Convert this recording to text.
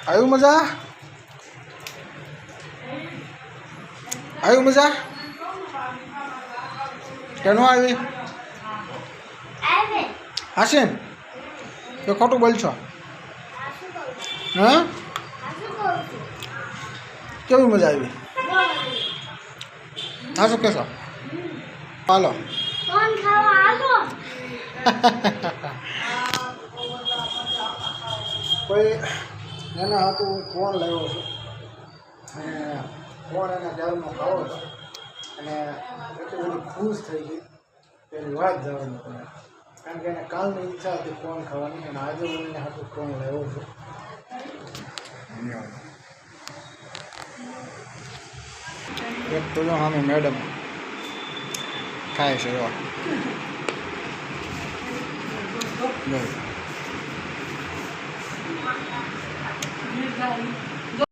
આવ્યું મજા? આવ્યું મજા કે ન આવી? હાસીન તો ખોટું બોલશો? હા, કેવી મજા આવી? હા, શું કહેશો? હાલો કોઈ એના હાથું હું ફોન લાવ્યો છું અને ફોન એના ઘરનો ખાવો હતો અને એટલી બધી ખુશ થઈ ગઈ પેલી વાત જવાની પડે, કારણ કે એને કાલની ઈચ્છા હતી ફોન ખાવાની અને આજે હું એને હાથું ફોન લાવ્યો છું. એક તો જો સામે મેડમ ખાય છે એવા